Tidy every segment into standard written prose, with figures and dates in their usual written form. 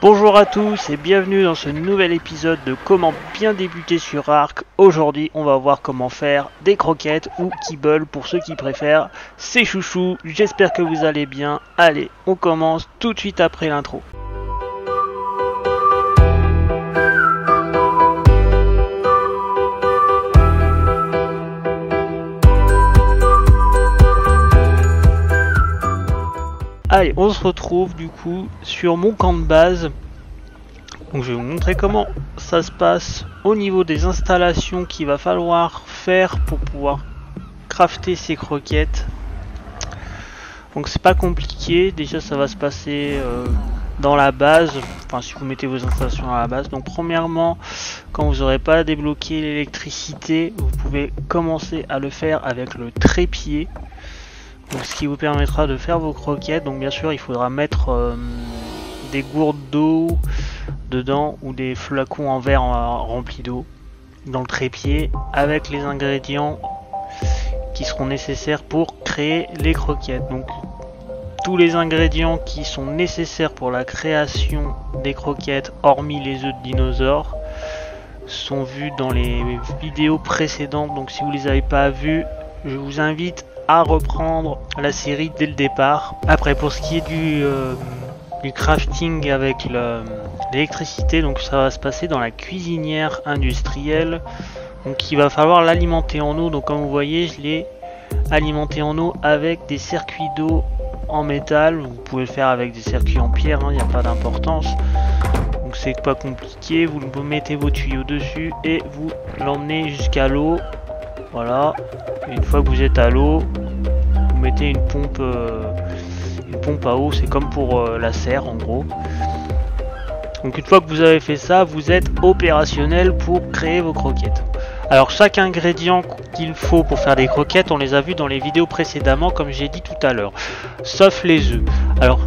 Bonjour à tous et bienvenue dans ce nouvel épisode de comment bien débuter sur Ark. Aujourd'hui on va voir comment faire des croquettes ou kibble pour ceux qui préfèrent. C'est Chouchou, j'espère que vous allez bien. Allez, on commence tout de suite après l'intro. Allez, on se retrouve du coup sur mon camp de base. Donc je vais vous montrer comment ça se passe au niveau des installations qu'il va falloir faire pour pouvoir crafter ces croquettes. Donc c'est pas compliqué, déjà ça va se passer dans la base, enfin si vous mettez vos installations à la base. Donc premièrement, quand vous n'aurez pas débloqué l'électricité, vous pouvez commencer à le faire avec le trépied. Donc, ce qui vous permettra de faire vos croquettes. Donc bien sûr il faudra mettre des gourdes d'eau dedans ou des flacons en verre remplis d'eau dans le trépied avec les ingrédients qui seront nécessaires pour créer les croquettes. Donc tous les ingrédients qui sont nécessaires pour la création des croquettes hormis les œufs de dinosaures sont vus dans les vidéos précédentes. Donc si vous les avez pas vus, je vous invite à reprendre la série dès le départ. Après pour ce qui est du crafting avec l'électricité, donc ça va se passer dans la cuisinière industrielle. Donc il va falloir l'alimenter en eau. Donc comme vous voyez, je l'ai alimenté en eau avec des circuits d'eau en métal. Vous pouvez le faire avec des circuits en pierre, il n'y a pas d'importance. Donc c'est pas compliqué, vous mettez vos tuyaux dessus et vous l'emmenez jusqu'à l'eau. Voilà, et une fois que vous êtes à l'eau, vous mettez une pompe à eau, c'est comme pour la serre en gros. Donc une fois que vous avez fait ça, vous êtes opérationnel pour créer vos croquettes. Alors chaque ingrédient qu'il faut pour faire des croquettes, on les a vus dans les vidéos précédemment comme j'ai dit tout à l'heure, sauf les œufs. Alors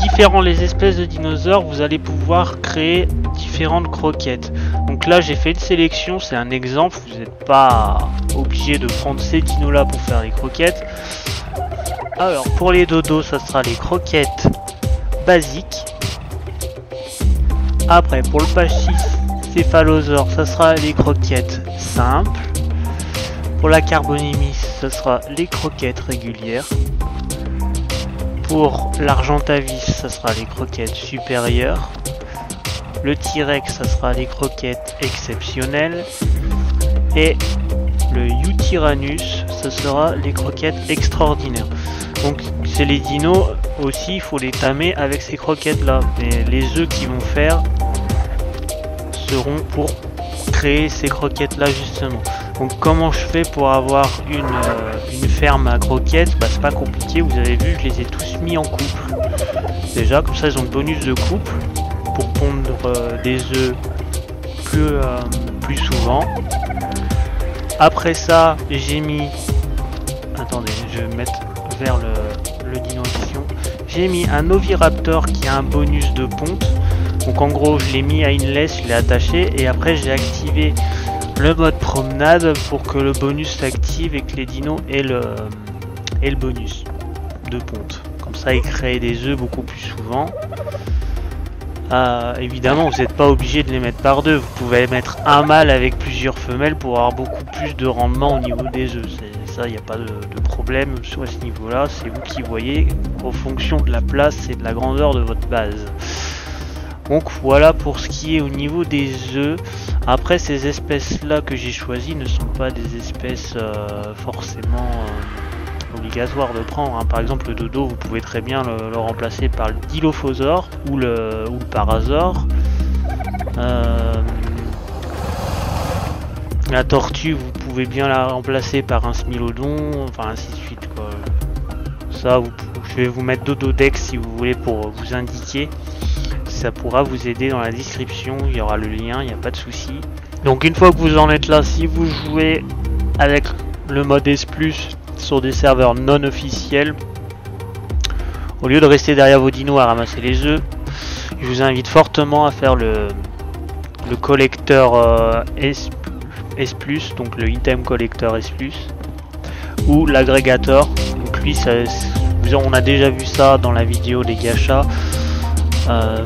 différents les espèces de dinosaures, vous allez pouvoir créer différentes croquettes. Donc là j'ai fait une sélection, c'est un exemple, vous n'êtes pas obligé de prendre ces dinos là pour faire les croquettes. Alors pour les dodos, ça sera les croquettes basiques. Après pour le pachycéphalosaure, ça sera les croquettes simples. Pour la carbonimis, ça sera les croquettes régulières. Pour l'argentavis, ça sera les croquettes supérieures. Le T-Rex, ça sera les croquettes exceptionnelles. Et le Eutyrannus, ça sera les croquettes extraordinaires. Donc c'est les dinos aussi, il faut les tamer avec ces croquettes là. Et les œufs qu'ils vont faire seront pour créer ces croquettes là justement. Donc comment je fais pour avoir une ferme à croquettes? Bah c'est pas compliqué, vous avez vu, je les ai tous mis en couple. Déjà comme ça ils ont le bonus de couple pour pondre des œufs plus souvent. Après ça j'ai mis, attendez je vais mettre vers le dino en question. J'ai mis un oviraptor qui a un bonus de ponte. Donc en gros je l'ai mis à une laisse, je l'ai attaché et après j'ai activé le mode promenade pour que le bonus s'active et que les dinos aient le bonus de ponte. Comme ça ils créent des œufs beaucoup plus souvent. Évidemment vous n'êtes pas obligé de les mettre par deux, vous pouvez mettre un mâle avec plusieurs femelles pour avoir beaucoup plus de rendement au niveau des œufs. Ça il n'y a pas de problème sur ce niveau là, c'est vous qui voyez en fonction de la place et de la grandeur de votre base. Donc voilà pour ce qui est au niveau des œufs. Après ces espèces là que j'ai choisies ne sont pas des espèces forcément obligatoires de prendre, hein. Par exemple le dodo vous pouvez très bien le remplacer par le dilophosaure ou le parasaure. La tortue vous pouvez bien la remplacer par un smilodon, enfin ainsi de suite quoi. Ça je vais vous mettre dododex si vous voulez pour vous indiquer. Ça pourra vous aider dans la description, il y aura le lien, il n'y a pas de souci. Donc une fois que vous en êtes là, si vous jouez avec le mode S+, sur des serveurs non officiels, au lieu de rester derrière vos dinos à ramasser les œufs, je vous invite fortement à faire le collecteur S+, donc le item collector S+, ou l'agrégateur. Donc lui, on a déjà vu ça dans la vidéo des gachas.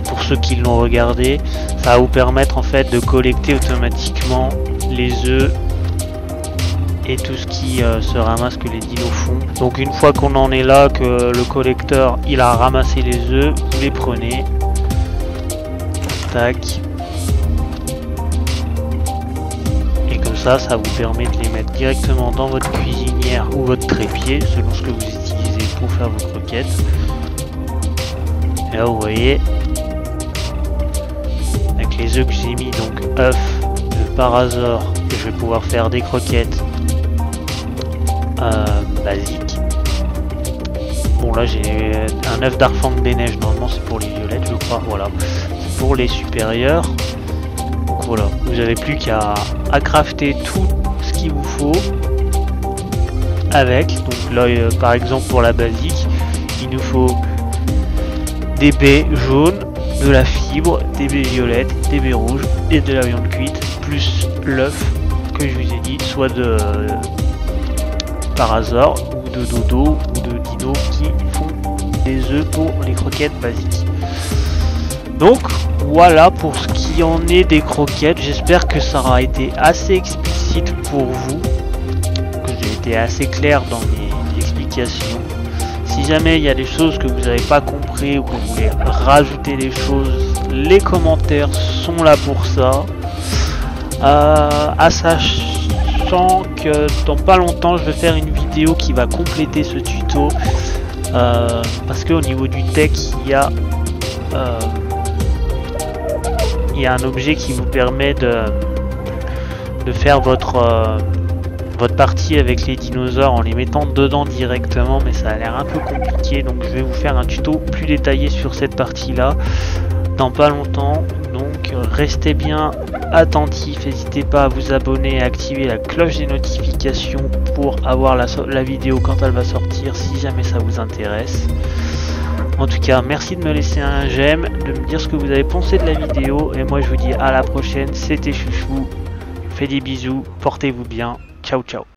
pour ceux qui l'ont regardé. Ça va vous permettre en fait de collecter automatiquement les œufs et tout ce qui se ramasse que les dinos font. Donc une fois qu'on en est là, que le collecteur il a ramassé les œufs, vous les prenez. Tac. Et comme ça vous permet de les mettre directement dans votre cuisinière ou votre trépied, selon ce que vous utilisez pour faire vos croquettes. Et là vous voyez, avec les œufs que j'ai mis, donc œufs de Parasaur, je vais pouvoir faire des croquettes basiques. Bon là j'ai un œuf d'Arfang des Neiges, normalement c'est pour les violettes je crois, voilà, c'est pour les supérieurs. Donc voilà, vous n'avez plus qu'à crafter tout ce qu'il vous faut avec. Donc là par exemple pour la basique, il nous faut des baies jaunes, de la fibre, des baies violettes, des baies rouges et de la viande cuite, plus l'œuf que je vous ai dit, soit de Parasaur ou de Dodo ou de Dino qui font des œufs pour les croquettes basiques. Donc voilà pour ce qui en est des croquettes. J'espère que ça aura été assez explicite pour vous, que j'ai été assez clair dans mes explications. Si jamais il y a des choses que vous n'avez pas compris ou que vous voulez rajouter des choses, les commentaires sont là pour ça. Sachant que dans pas longtemps je vais faire une vidéo qui va compléter ce tuto, parce qu'au niveau du tech il y a un objet qui vous permet de faire votre partie avec les dinosaures en les mettant dedans directement, mais ça a l'air un peu compliqué, donc je vais vous faire un tuto plus détaillé sur cette partie là dans pas longtemps. Donc restez bien attentifs, n'hésitez pas à vous abonner et à activer la cloche des notifications pour avoir la vidéo quand elle va sortir, si jamais ça vous intéresse. En tout cas, merci de me laisser un j'aime, de me dire ce que vous avez pensé de la vidéo, et moi je vous dis à la prochaine. C'était Chouchou, je vous fais des bisous, portez-vous bien, ciao ciao.